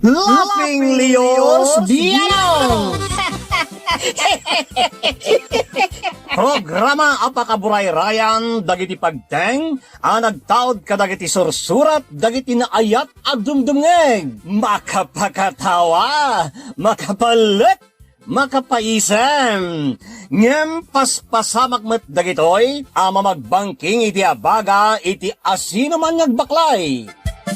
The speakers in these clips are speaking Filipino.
Laping Leos Biano! Programa apakaburay-rayan dagiti pagteng nagtaod kadagiti sursurat dagiti naayat agdumdumngeg makapakatawa makapalit makapaisem ngem paspasamak met dagitoy mamagbangking iti abaga iti asino man ngagbaklay.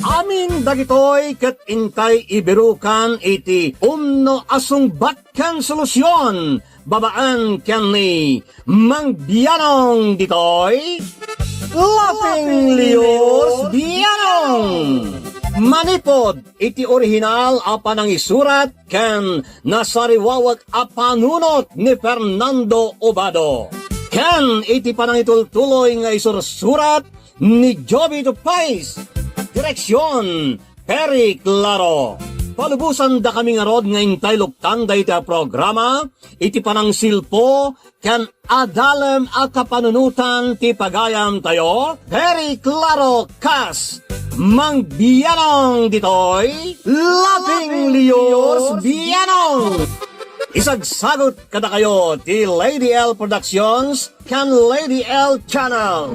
Amin dagitoy ket intay ibirukan iti umno asungbat ken solusyon babaan ken ni Mang Bianong ditoy Laping Leos Bianong manipod iti orihinal apanang isurat ken nasariwawag apanunot ni Fernando Obado ken iti panangitultuloy nga isursurat ni Joby Tupais. Direksyon, Perry Claro. Palubusan da kami nga rod nga intay luktan da iti programa, iti panang silpo, kan adalem a kapanunutan ti pagayam tayo, Perry Claro Kas, Mang Bianong ditoy, Laping Leos Bianong. Isagsagot kada kayo ti Lady L Productions, kan Lady L Channel.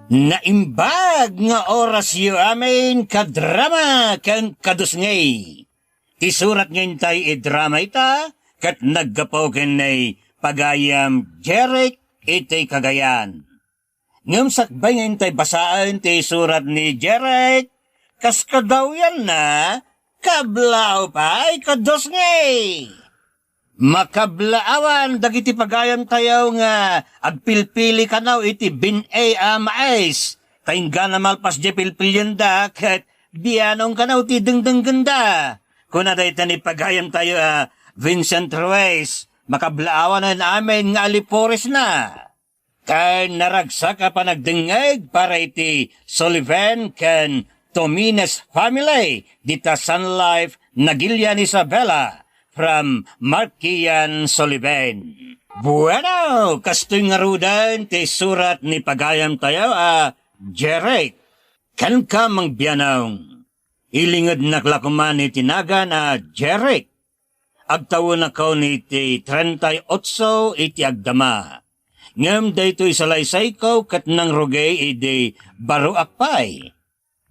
Naimbag nga oras yu amin kadrama kan kadusngay. Ti surat ngayon tayo drama ita, kat naggapaw kanay pagayam Jeric iti kagayan. Ngam sakbay ngayon tayo basaan ti surat ni Jeric, kas kadaw yan na, kablaw pa ay kadusngay. Makablaawan dagiti pagayam tayo nga agpilpili kanaw iti bin-ay mais. Taingga na malpas di pilpilyan da kat Bianong kanaw ti dengdeng ganda. Kuna dahi tani pagayam tayo Vincent Ruiz, makablaawan na amin nga alipores na. Kay naragsak pa nagdengeg para iti Sullivan ken Tomines family dita Sun Life Nagilian Isabela. From Markian Sullivan. Bueno, kastoy nga rudan ti surat ni pagayam tayo Jeric. Kan ka Mang Bianong. Ilingad naklakuman ni tinaga na Jeric. Agtawo na ko ni ti 38 iti agdama. Ngam dayto isalaysay ko kat nang rugay iti baro akpay.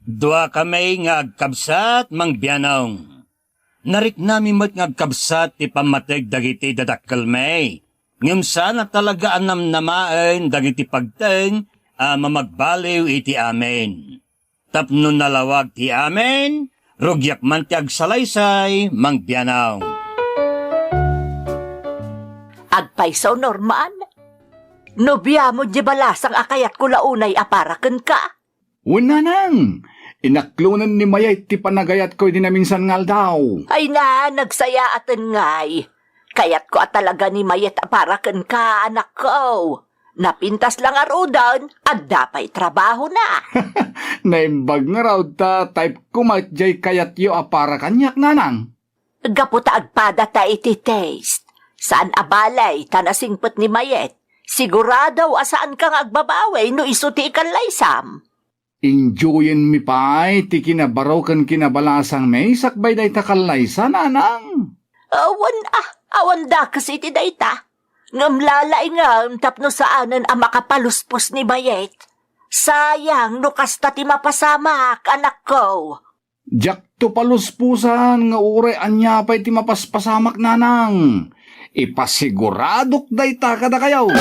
Dua kami nga agkabsat Mang Bianong. Narik nami mat ngagkabsat ti pamateg dagiti dadakkel may. Ngem sana talaga anam namaen dagiti pagteng mamagbaliw iti amen. Tapno nalawag ti amen, rugyak man ti agsalaysay Mang Bianong. Agpaisaw Norman, nobya mo di balasang akayat ko launay aparaken ka. Una nang! Inaklunan ni Mayay ti panagayat ko di na minsan ngal daw. Ay na, nagsaya atin ngay. Kayat ko at talaga ni Mayet aparaken ka, anak ko. Napintas lang arudan at dapay trabaho na. Naimbag nga raw ta type kumatjay kayat yo apara kanyak nanang. Gaputa agpada ta iti taste. Saan abalay tanasingpet ni Mayet? Sigurado asaan kang agbabaway no isuti ikan laysam. Enjoyin mi pa'y ti kinabaraw kan kinabalasang may sakbay day takalaysa nanang. Awan da kasi iti dayta. Ngamlalay nga tapno saanan ang makapaluspos ni Mayet. Sayang no kasta ti mapasamak, anak ko. Jak to paluspusan nga ure anya pa'y ti mapaspasamak nanang. Ipasiguradok day takada kayaw.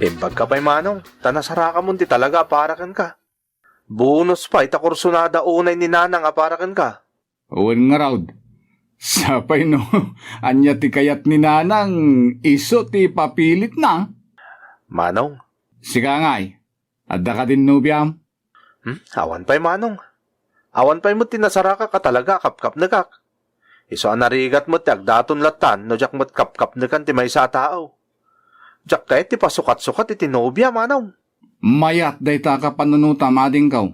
Imbag ka pa'y manong, tanasaraka mo di talaga aparakan ka. Bonus pa, itakursunada unay ni nanang aparakan ka. Uwan nga raw. Sapay no, anya ti kayat ni nanang, iso ti papilit na. Manong. Sika nga'y, adda ka din nubyam. Awan pa'y manong. Awan pa'y mo tinasaraka ka talaga, kap-kap na kak. Iso anarigat mo ti agdaton latan, no jak mo't kap-kap na kan ti may sa tao. Jak kahit ti pasukat-sukat iti nobya, manong. Mayat day ta ka panunuta mading kaw.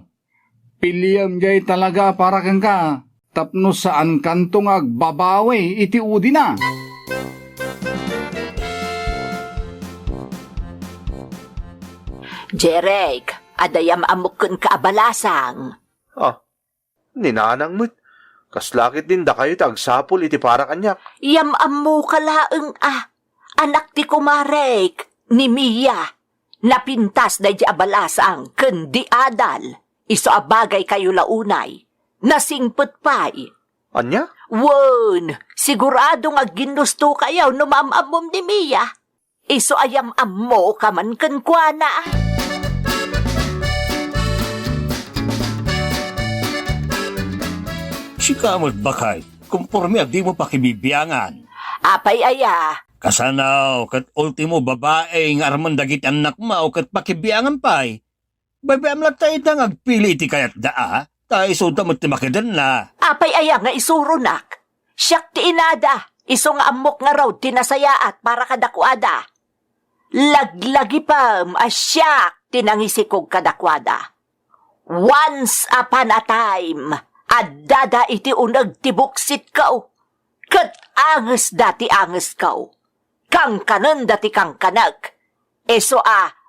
Piliyam jay talaga para kang ka. Tapno saan kantong agbabawi iti udi na. Jerek, adayam amukon kaabalasang. Ah, ninanang mo't. Kaslakit din da kayo tagsapol iti para kanyak. Yamam ka laeng anak ti kumarek, ni Mia. Napintas na di abalasang, kendi adal. Iso abagay kayo launay. Nasingput pa'y. Anya? Won, sigurado nga ginusto kayaw no mamamom ni Mia. Iso ayam-am mo ka man kenkwana. Si kamot bakay, kumporme di mo pakibibiyangan. Apay aya, Kasanaw, kat ultimo babae nga arman dagiti anak mo, kat pakibiyangan pa'y. Babayam lang tayo nang agpili iti kayat daa, tayo sunta mo ti makidan na. apay aya nga isurunak. Siyak ti inada, iso nga amok nga raw tinasayaat para kadakwada. Laglagi pam, asyak tinangisikog kadakwada. Once upon a time, addada iti unag tibuksit kao. Kat anges dati anges kao. Kang kanan dati kang kanag. Eso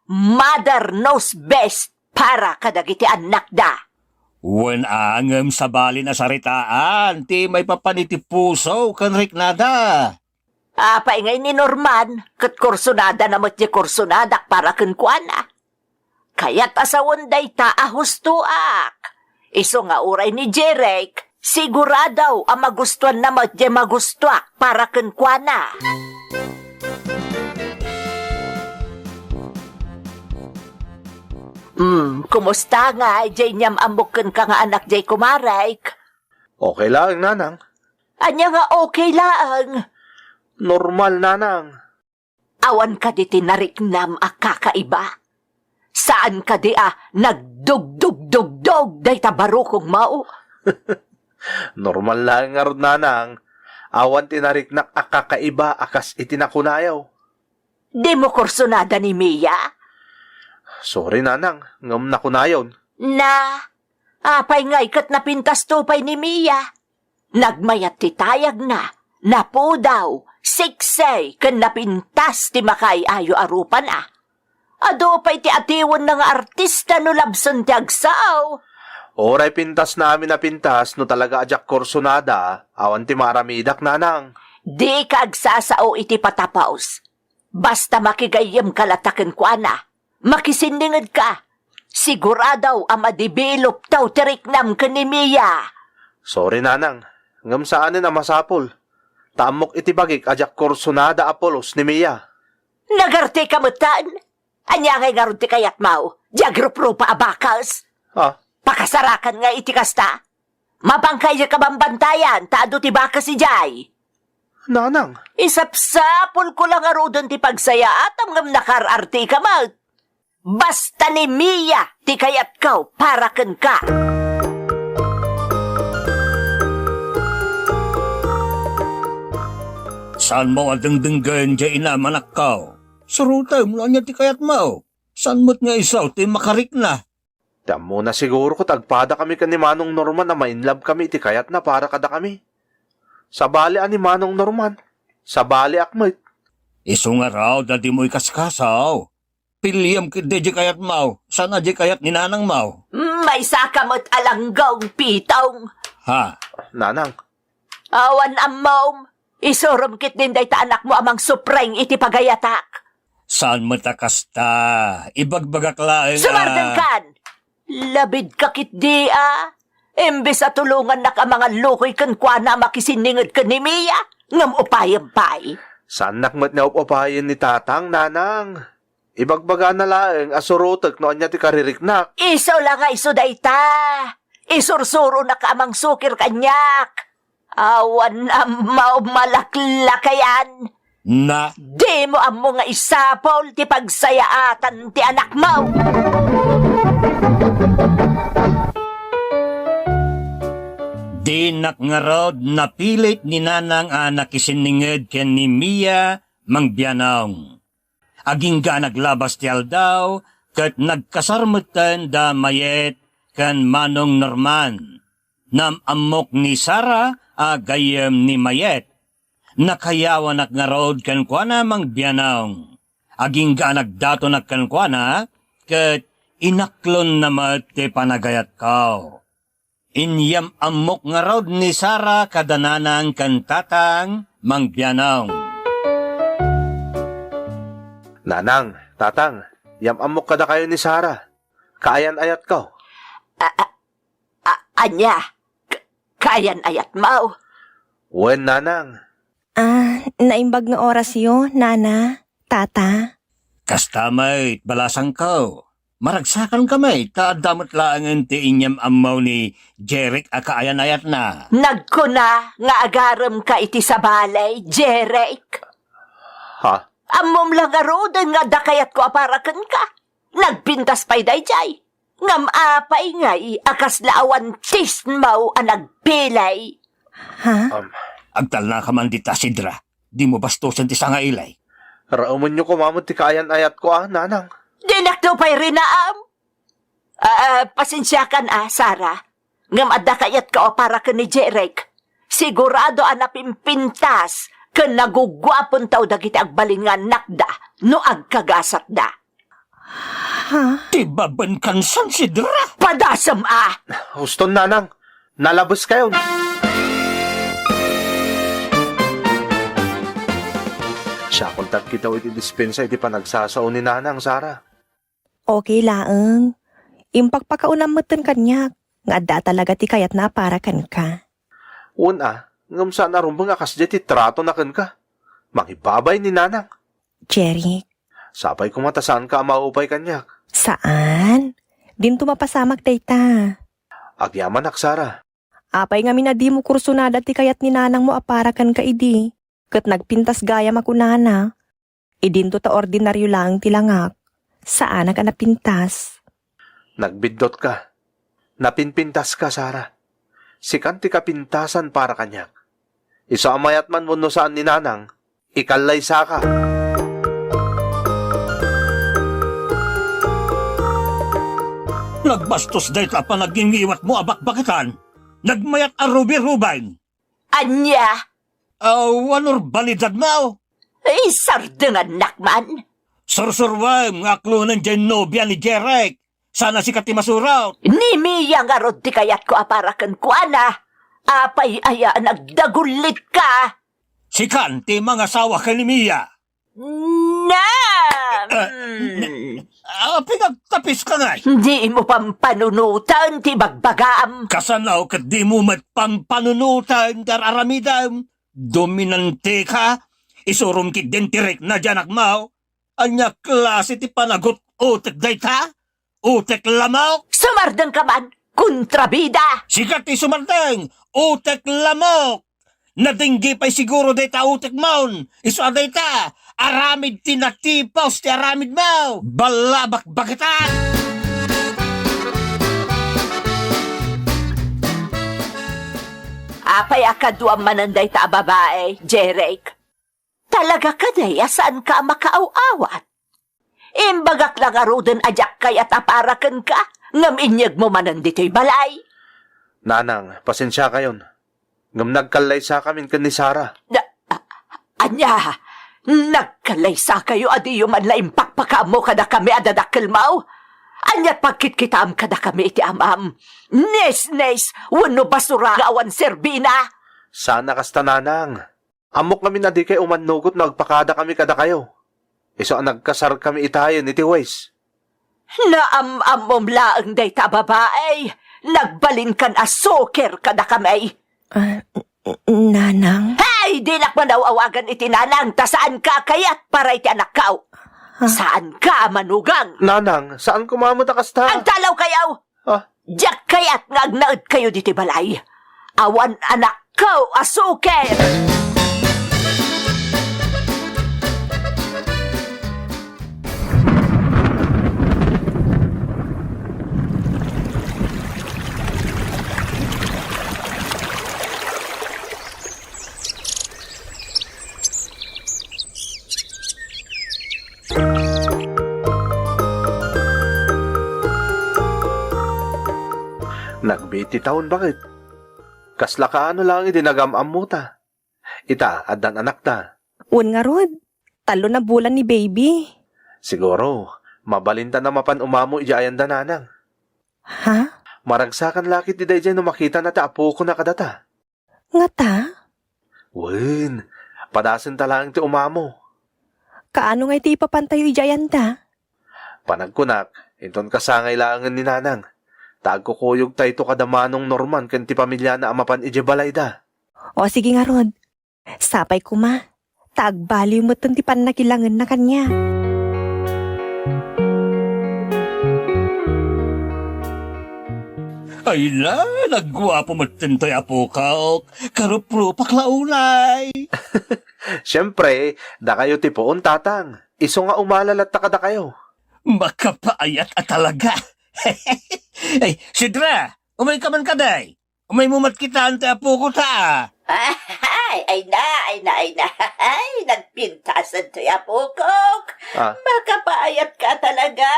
mother knows best para kadagiti anak da. Wen angem sa bali na saritaan, ti may papaniti puso, kanrik nada. Apay ngay ni Norman, kat kursunada na mo't kursunadak para kenkwana. Kaya't asawon day ta ahustuak. Iso nga uray ni Jerek, siguradaw ang magustuhan na mo't magustuak para kenkwana. Kumusta nga, jay niyam amukin ka nga anak jay kumarek? Okay lang, nanang. Anya nga okay lang. Normal, nanang. Awan ka di tinariknam a kakaiba. Saan ka di nagdugdugdugdug day tabarukong mao? Normal lang nga rod, nanang. Awan tinarik na akakaiba akas itinakunayaw. Di mo kursunada ni Mia? Sorry, nanang. Ngam nakunayon. Na, apay nga ikat napintas tupay ni Mia. Nagmayat ti tayag na, napo daw, siksay, kan napintas ti makay ayo arupan Ado pa'y ti atiwan ng artista no labson ti agsaw. Oray pintas namin na pintas no talaga ajak korsonada, awan ti maramidak, nanang. Di ka agsasao iti patapaos. Basta makigayam kalataken ko makisindingad ka. Siguradaw ang madibilop taw tiriknam ka ni Mia. Sorry, nanang. Ngam saan na masapol. Tamok iti bagik ajak korsonada apolos ni Mia. Nagarte ka mutan? Anya ngay nga ti kayat mau. Diagropro pa abakas. Ah, Pakasarakan nga iti kasta. Mabangkay ka bambantayan, taado ti baka si Jay. nanang. Isapsapol ko lang arudon ti pagsaya at ang nakararte ka mag. Basta ni Mia, ti kayat kaw, para ken ka. Saan mo adengdenggan jay ina manakaw? Sarutay mo lang niya ti kayat mo. Saan mo't nga isaw ti makarik na? Tamo na siguro ko tagpada kami ka ni Manong Norman na mainlove kami iti kayat na para kada kami. Sa bali ani Manong Norman. Sa bali akmoy. Iso nga raw dadi mo ikaskasaw. Pilyam kide di kayat mo. Sana di kayat ni nanang mo. May sakamot alanggong pitong. Ha? Nanang. Awan amom, isurum kit din day ta anak mo amang supreng iti pagayatak. Saan mo takasta? Ibagbagak laeng Sumardan kan! Labid ka kit di Imbes at tulungan na ka mga lukoy kan kwa na makisiningad ka ni Mia, ngam upayam pay. Saan nakmat na upapayin ni tatang, nanang? Ibagbaga na laeng asurotek no anya ti kaririknak. Iso lang nga iso day ta. Isursuro na ka amang sukir kanyak. Awan na malaklakayan. na Di mo amo nga isapol ti pagsayaatan ti anak mo. dinak nga rod napilit ni nanang nakisininged ken ni Mia mangbianong. Aging ga naglabas ti aldaw, kat nagkasarmutan da mayet kan Manong Norman. Nam amok ni Sara gayem ni mayet. Nakayawanak nga rod kan kwa na mangbianong. Aging ga nagdato na kan kwa na, ket inaklon namat ti panagayat kao. Inyam amok nga raw ni Sara kadananang kantatang mangbianong. Nanang, tatang, yamamok kada kayo ni Sara. Kaayan-ayat ka. Anya, kayan ayat mau. Wen, nanang. Naimbag nga oras yo, nana, tata. Kastamay, balasang kao. Maragsakan kamay, taadamot laangan ti inyam amaw ni Jeric akaayan-ayat na. Nagkuna nga agaram ka iti sa balay, Jeric. Ha? Amom lang arodan nga dakayat ko aparakan ka. Nagpintas pa'y dayjay. Ngam apay ngay, akas laawan tis mau ang nagpilay. Ha? Agtal na ka man dita, Sidra. Di mo bastusan ti nga ilay. Rauman nyo kumamot ti kaayan-ayat ko, nanang. Dinakto pa'y rinaam. Pasensyakan Sara. Ngam adakayat ka aparakan ni Jeric. Sigurado anapimpintas ken nagugwapon taw dagiti agbalin nga nakda no agkagasat da. Ha? Ti baban kansan, Sidra. Padasam Huston, nanang. Nalabas kayo. Siya kung tagkitaw iti dispensa iti panagsasaw ni nanang, Sara. Okay laeng. Impagpakaunam moten kanyak. Nga da talaga ti kayat na aparakan ka. Una, ngam saan arumbang akas di ti trato na ken ka. Mangibabay ni nanang. Jeric, Sapay kumatasaan ka maupay kanyak. saan? Dinto mapasamak dayta. Agyaman ak, Sara. Apay nga minadi mo kursunada ti kayat ni nanang mo aparakan ka idi. Kat nagpintas gaya makunana. Idinto ta ordinaryo lang tilangak. Saan ka napintas? Nagbidot ka. Napinpintas ka, Sara. Sikan ti kapintasan para kanyak. Isa amayat man mo no saan ni nanang, ikalay sa ka. Nagbastos day ka pa naging iwat mo abak-bakitan. Nagmayat arubi-rubain. Anya, Wanor balidad mo. sardengan nakman. Sursurway, mga klunan dyan nobya ni Jeric. Sana si Katimasuraw. Ni Mia nga rod ti kayat ko aparakan ko apay aya nagdagulit ka. Sikan, ti mga sawa ka ni Mia. Na! Pinagtapis ka nga. Hindi mo pampanunutan ti bagbagam. Kasanaw kat di mo matpampanunutan dararamidan. Dominante ka. Isurum ki dentirek na dyanak mau. Anya klase ti panagot utek dayta. Utek lamaw. Sumardeng ka man, kontrabida. Sikat ti sumardeng. Utek lamok. Nadinggi pa'y siguro dayta utek maun. Isu dayta. Aramid tinatipaws ti aramid mau. Balabak bakitan. Apay akaduam mananday ta babae, Jeric. Talaga ka day, saan ka makaaw-awat? Imbagak lang arudan ajak kay at aparakan ka, ngam inyag mo manandito'y balay. Nanang, pasensya kayon. Ngam nagkalay sa kamin kan ni Sara. Anya, nagkalaysa kayo adi yung manlaing pakpaka mo kada kami adadakil mau. Anya pagkit-kitam kada kami iti amam. Nes, wano basura gawan serbina. Sana kasta, nanang. Amok kami na di kay umanugot na agpakada kami kada kayo. Iso nagkasar kami itayon iti ways. Naamam laang day ta babae. Nagbalin kan asoker kada kami. Nanang? Hey, di nakmanaw-awagan iti nanang. Ta saan ka kayat para iti anak kao? Saan ka manugang? Nanang, saan kumamot kasta? Ang talaw kayaw! Diyak kayat nga agnaad kayo diti balay. Awan anak ko, asuker! Nagbiti taon bakit? Kasla ka ano lang idinagamam mo ta. Ita, adan anak ta. Un nga rod. Talo na bulan ni baby. Siguro, Mabalinta na mapan umamo ijayan da nanang. Ha? Maragsakan lakit di dayjay no makita na ta apo ko na kadata. Nga ta? Wen, padasin talang ti umamo. Kaano nga iti ipapantayo ijayan ta? Panagkunak, inton kasangay laangan ni nanang. Tagkukuyog tayo to kadamanong Norman kan ti pamilya na amapan ije balay da. O sige nga Rod, sapay ko ma. Tagbaliw mo ti panakilangan na kanya. Ay la, nagwapo matintoy apo ka. Karupro paklaulay. Siyempre, da kayo ti poon tatang. Iso nga umalalat ta kada kayo. Makapaayat at talaga. Ay, Sidra, umay ka man kaday. Umay mumat kita ante apo ko ta. Ay na, nagpintasan to apukok. Ah, Makapaayat ka talaga.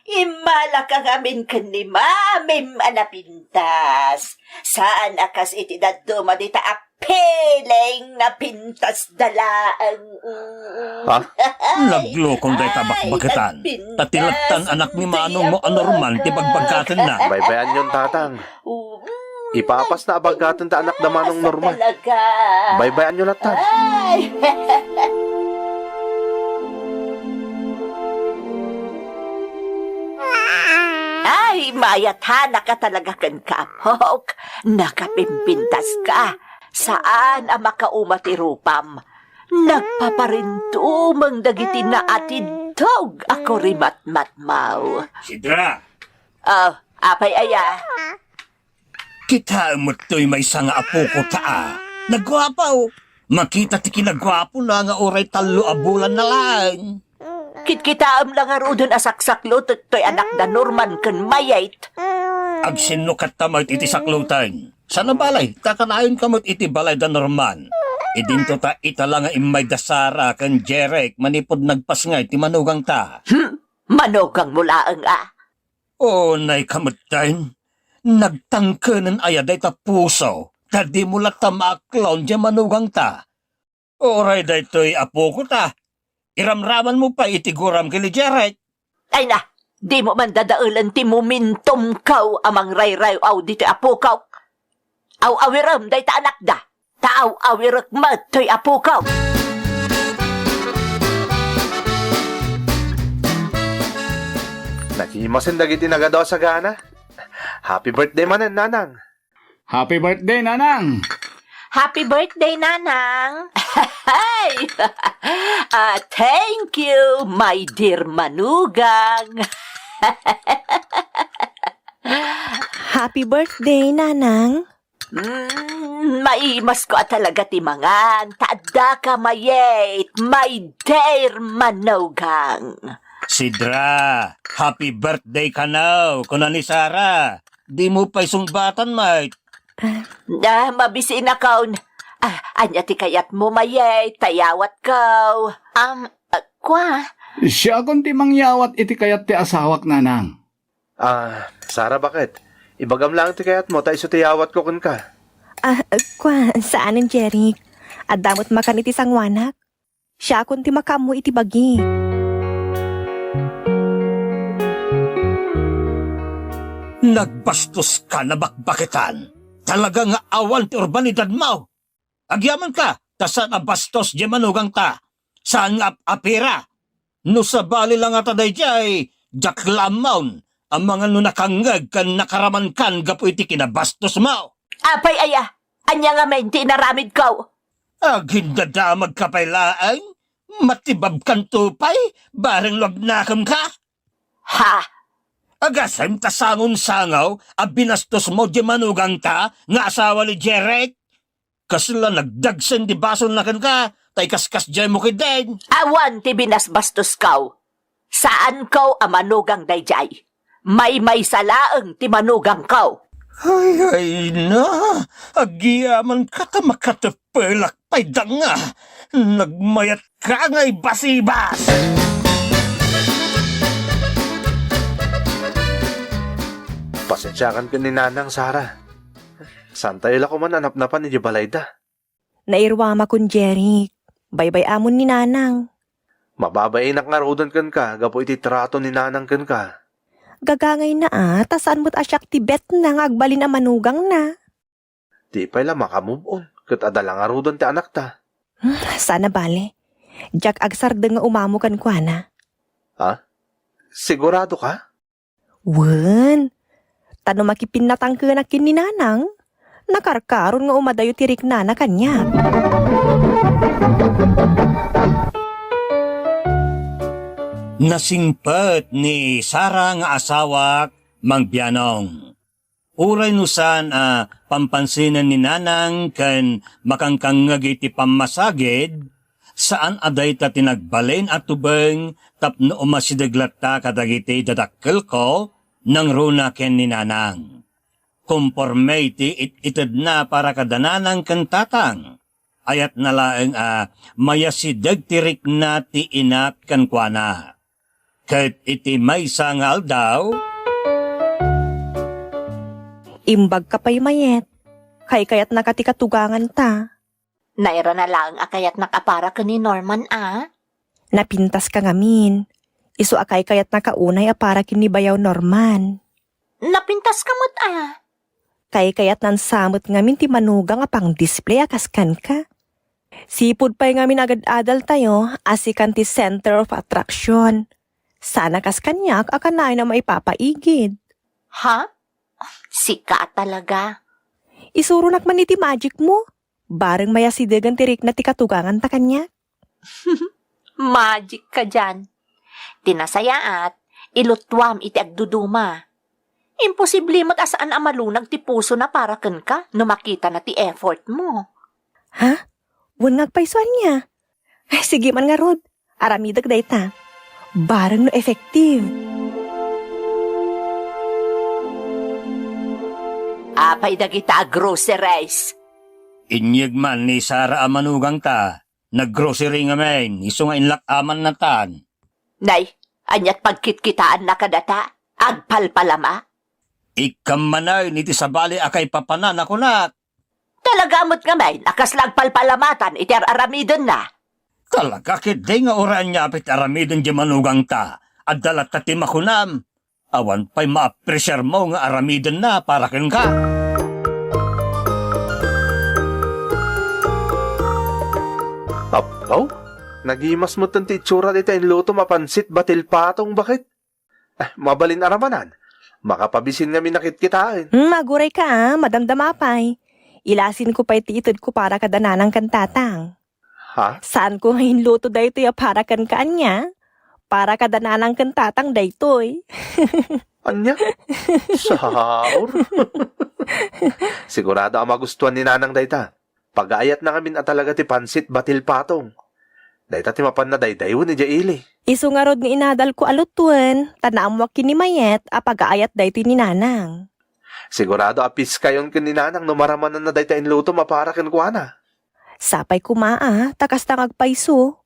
Imala ka gamin ni mamim anapintas. Saan akas iti daduma dita apiling na pintas dalaan. ha? Naglokong day tabak-bakitan. Tatilatan anak ni Manong mo anorman ti bagbagkatan na. Baybayan yun tatang. Ipapas na abagatan ta anak da manong Norman. Talaga. Baybayan nyo latan. Ay. Ay, mayatana ka talaga kan kapok. Nakapimpintas ka. Saan ang makaumati rupam? Nagpaparintumang dagiti na atidog ako rimat-matmaw. Sidra, Oh, apay aya. kita mo to'y may sanga apo ko ta. Nagwapaw. Makita ti kinagwapo na nga oray talo abulan na lang. Kitkitaam lang nga rodon asaksaklo to'y anak da Norman kan mayait. Ag sinukat tamay iti saklutan. Sana balay, kakanayon kamot iti balay da Norman. Idinto ta itala nga imay da Sara kan Jerek manipod nagpasngay ti manugang ta. Manogang mulaang O nay kamot tayo. Nagtangkanan ayaday ta puso. Tadi mula ta maaklawn di manugang ta. Oray day to'y apo ko ta. Iramraman mo pa itiguram kili Jerek. Ay na, di mo man dadaulan ti mumintom kaw amang ray-ray aw dito apo kaw. Aw-awiram day ta anak da. Taaw-awirak mat to'y apo kaw. Nakimasin dagiti nagadaw sa gana. Happy birthday manen, nanang. Happy birthday, nanang! Happy birthday, Nanang! Hi! Thank you, my dear manugang! Happy birthday, Nanang. Maimas ko talaga timangan. Taada ka mayet, my dear manugang! Sidra, happy birthday ka now, kuna ni Sara. Di mo pa sumbatan, mate. Mabisi na kaun. Anya ti kayat mo mayet, tayawat kaw. Kwa? Siya akong ti mangyawat iti kayat ti asawak, nanang. Sara, bakit? Ibagam lang ti kayat mo, tayo tiyawat ko kun ka. Saan ang Jeric? Adamot makan iti sangwanak. Siya akong ti makamu iti bagi. Nagbastos ka na bakbakitan. Talaga nga awan ti urbanidad mo. Agyaman ka, tasan a bastos di manugang ta. Saan nga apira? No sa bali lang nga taday jay, jaklamawn. Ang mga nunakangag kan nakaraman kan gapu iti kinabastos mo. Apay aya, anya nga menti naramid kaw. Agindadamag ka pa'y laang, matibab kan tupay, bareng lagnakam ka. Ha? Agasem ta sangon sangaw, binastos mo di manugang ta, nga asawa ni Jerek. Kasla nagdagsen di bason na kan ka, tay kaskas jay mo kiden. Awan ti binasbastos kaw. Saan kaw amanugang dayjay? May salaang ti manugang kaw. Ay na, agyaman ka ta makatapelak pa'y danga. Nagmayat ka nga'y basibas. Pasensyakan ka ni nanang, Sara. Santay la ko man anap-napan ni Balayda. Nairwama kun Jeric. Baybay amon ni Nanang. Mababainak nga rodan kan ka, gapo iti trato ni nanang kan ka. Gagangay na tasaan mo't asyak ti bet na ngagbalin na manugang na. Di pa ila makamove on, kat adala nga rodan ti anak ta. Sana bale. Jack agsardeng nga umamukan kwa na. Ha? Sigurado ka? Wen, tano makipinatang ka na kin ni nanang. Nakarkaron nga umadayo tirik na kanya. Nasingpet ni Sara nga asawa Mang Bianong. Uray nusan pampansinan ni nanang kan makangkangag iti pamasagid, saan aday ta tinagbalin at tubeng tapno umasidaglat ta kadagiti dadakkel ko nang runa ken ni nanang. Komporme iti itid na para kadananang kan tatang. Ayat na laeng mayasidag tirik na ti inat kan kuana. Kahit iti may sangal daw, Imbag ka pa'y mayet. Kayat nakatikatugangan ta. Naira na lang akayat nakapara ka ni Norman, Napintas ka ngamin. Isu akay kayat nakaunay para kinibayaw Norman. Napintas ka mo't, Kayat nan samot ngamin ti manugang pang display akaskan ka. Sipod pa'y ngamin agad-adal tayo asikan ti center of attraction. Sana kas kanyak akanay na maipapaigid. Ha? Sika talaga. Isurunak man iti magic mo. Bareng mayasidegan tirik na ti katugangan ta kanya. Magic ka dyan. Tinasayaat, ilutwam iti agduduma. Imposible mo't asaan ang malunag ti puso na para ken ka no makita na ti effort mo. Ha? Wun nagpaisuan niya. Ay, sige man nga rod. Aramidag day ta. Bareng no effective. Apay dagita groceries. inyag man ni Sara amanugang ta, naggrocery nga men, iso nga inlak aman na tan. Nay, anyat pagkitkitaan na kadata, agpalpalama. Ikam manay niti sabali akay papanan ako na. Talagamot nga may, nakaslang palpalamatan, iti aramidon na. Talaga kiti nga oraan niya apit aramidon di manugang ta, at dalat ta ti makunam. Awan pa'y ma-appreciate mo nga aramidon na para ken ka. Apaw? Nagimas mo tanti itsura dito yung luto mapansit batil patong bakit? Mabalin aramanan. Makapabisin nga minakit-kitain. Maguray ka madamdamapay. Ilasin ko pa iti itod ko para kadananang kantatang. Ha? Saan ko ngayon luto daytoy para kan kaanya? Para kadananang kantatang daytoy. Anya? Saur? Sigurado ang magustuhan ni Nanang dayta. Pag-aayat na kami at talaga ti pansit batil patong. Dayta ti mapan na daydayon ni Jaili. Isu nga rod nga inadal ko alutuan, tanaam mo kinimayet a pag-aayat daytoy ni nanang. Sigurado apis kayon kin ni Nanang no maramanan na dayta inluto mapara ken kuana. Sapay kumaa, takas tangagpaiso.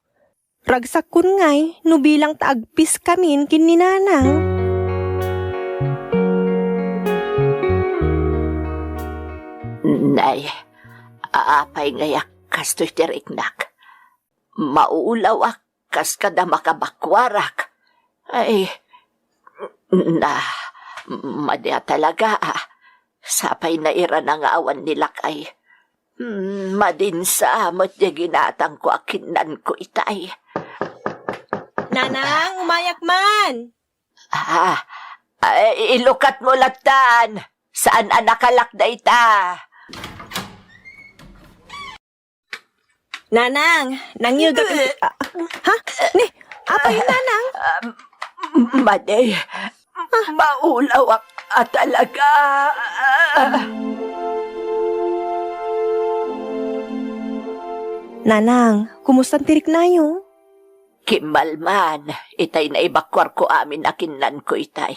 Ragsak kun ngay, no bilang taagpis kamin kin ni nanang. Nay, aapay ngayak kastoy tiriknak. Mauulaw kas kada makabakwarak. Ay, madya talaga Sapay na ira na nga awan nilak ay. Madinsa mo't di ginatang ko akinan ko itay. Nanang, umayak man! Ilukat mo latan. Saan anakalak da ita? Nanang, nangyuga ka... ha? Ni, apa yung nanang? Maday, maulaw talaga. Nanang, kumusta tirik na yun? Kimalman, itay na ibakwar ko amin akinan ko itay.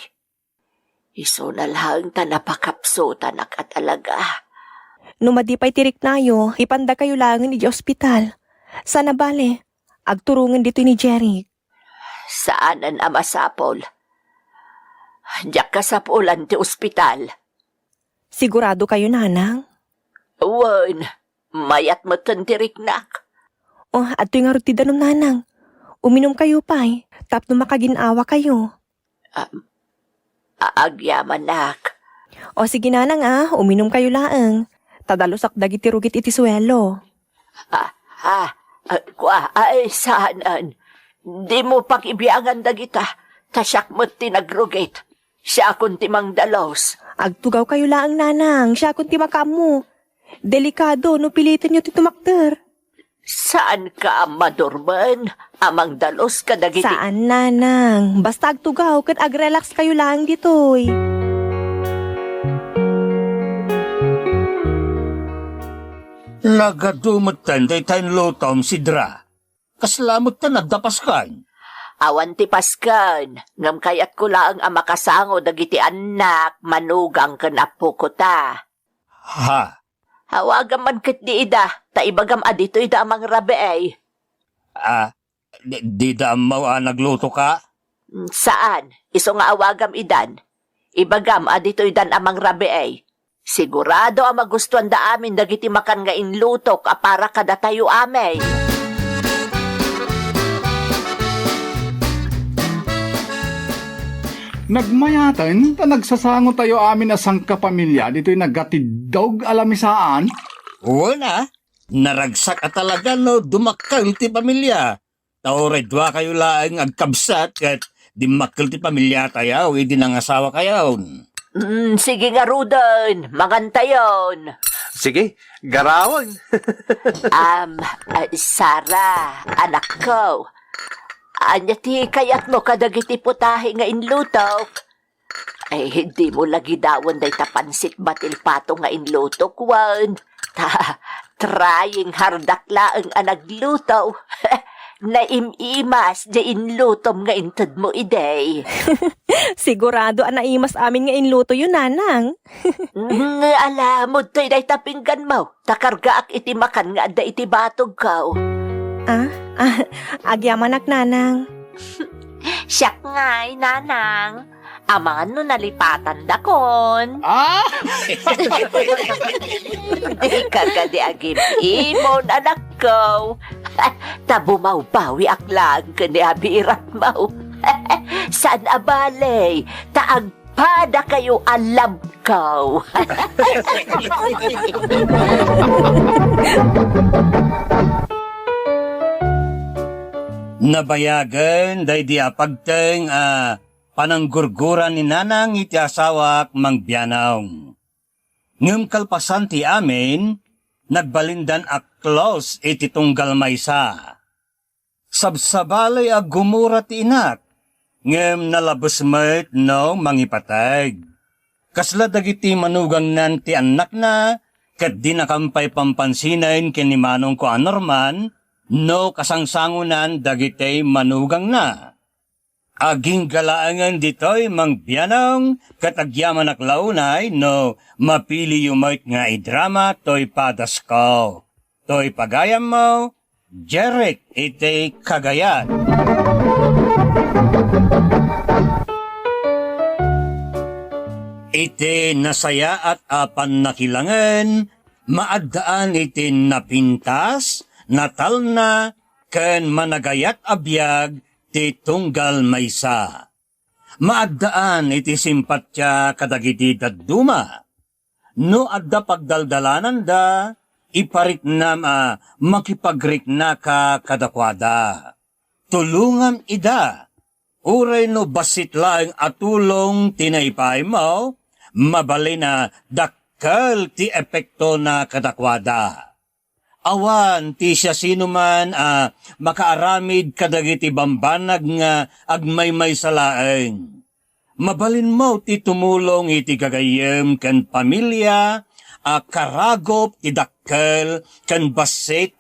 Iso na lang ta napakapsutan talaga. Numadipay tirik na yun, ipanda kayo langin ni ospital. Sana bale, agturungan dito ni Jerry. Saanan amasapol? Diyak ka sa pulan ti ospital. Sigurado kayo, nanang? Wan, mayat mo tantiriknak. Oh, ato yung arutida ng nanang. Uminom kayo, pay. Tapno makaginawa kayo. Agyaman nak. O sige nanang uminom kayo laang. Tadalusak dagiti rugit iti suelo. Ay, saanan. Di mo pakibiangan dagita. Tasyak mo't tinagrugit. Siya akong timang dalos. Agtugaw kayo laang nanang, siya kung timakamu. Delikado no pilitin nyo ti tumakder. Saan ka madurman? Amang dalos ka dagiti. Saan nanang? Basta agtugaw kat agrelax kayo lang ditoy. Nagadumot tan day tayo lutom si Dra. Kaslamot tan nagdapas kan. Awan ti paskan. Ngam kayat ko lang ang makasango dagiti anak. Manugang ka na po ko ta. Ha? Hawagan man kat di ida. Taibagam adito ida amang rabe ay. Di da mo nagluto ka? Saan? Iso nga awagam idan. Ibagam adito idan amang rabe ay. Sigurado ang magustuhan da amin dagiti makan nga inlutok para kada tayo amay. Nagmayatan, ta nagsasango tayo amin asang kapamilya, dito'y nagatidog alamisaan. Wala. Naragsak ka talaga no, dumakal ti pamilya. Tauredwa kayo laang agkabsat kat di makil ti pamilya tayo, di nangasawa kayo. Sige nga Rudon, magantayon. Sige, garawan. Sara, anak ko. Anya ti kayat mo kadagiti putahe nga inlutok. Ay, hindi mo lagi dawon day tapansit batil pato nga inlutok, wan. Trying hardak laang anagluto. Naimimas di inlutom nga intad mo iday. Sigurado naimas amin nga inluto yun nanang. Alamod to'y day tapinggan mo. Takarga ak iti makan nga da iti batog ka. Agyamanak nanang. Siyak nga'y nanang. Amangan no nalipatan dakon. Di kagadi agim imon anak ko. Tabumaw-bawi aklang kani abirat mau. Saan abalay? Taagpada kayo alam ko. Nabayagan day di apagteng pananggurguran ni nanang iti asawak mangbiyanaw. Ngem kalpasan ti amin, nagbalindan a close iti tunggal maysa. Sabsabalay a gumura ti inak, ngem nalabos met no mangipatag. Kasla dagiti manugang nan ti anak na, kat di nakampay pampansinan kini manong ko anorman, no kasangsangunan dagiti manugang na. Aging galaangan dito'y mangbyanang katagyaman aklaunay no mapili yumait nga idrama to'y padas ko. To'y pagayam mo, Jeric iti kagayat. Iti nasaya at apan nakilangan, maadaan iti napintas, natal na, ken managayat abiyag, ti tunggal maysa. Maagdaan iti simpatya kadagiti dadduma. No adda pagdaldalanan da, iparik na makipagrik na ka kadakwada. Tulungan ida. Uray no basit lang atulong tinaipay mo, mabali na dakkel ti epekto na kadakwada. Awan ti siya sino man makaaramid kadagiti bambanag nga agmaymay sa laeng. Mabalin mo ti tumulong iti gagayem kan pamilya, karagop ti dakkel kan basit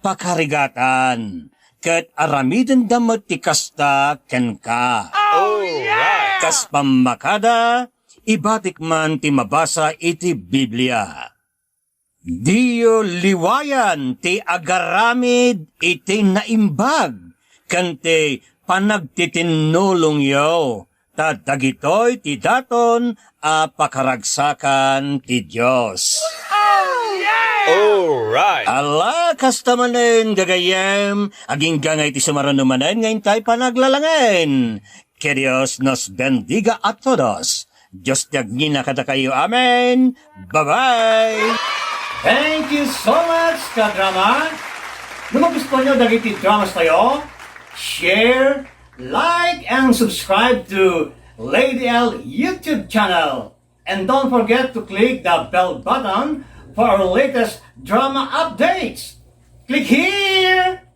pakarigatan. Ket aramiden damot ti kasta ken ka. Oh, yeah! Kas pamakada, ibatik man ti mabasa iti Biblia. Diyo liwayan ti agaramid iti naimbag, kante panagtitinulong yo, dagitoy ti daton pakaragsakan ti Diyos. Ala, kastamanen, gagayam, aging gangay ti sumaranumanan, ngayon tayo panaglalangan. Que Dios nos bendiga a todos. Diyos tiyagin na kada kayo. Amen. Bye-bye. Thank you so much, kadrama. Kung magustuhan nyo dagiti dramas tayo, share, like, and subscribe to Lady L YouTube channel. And don't forget to click the bell button for our latest drama updates. Click here!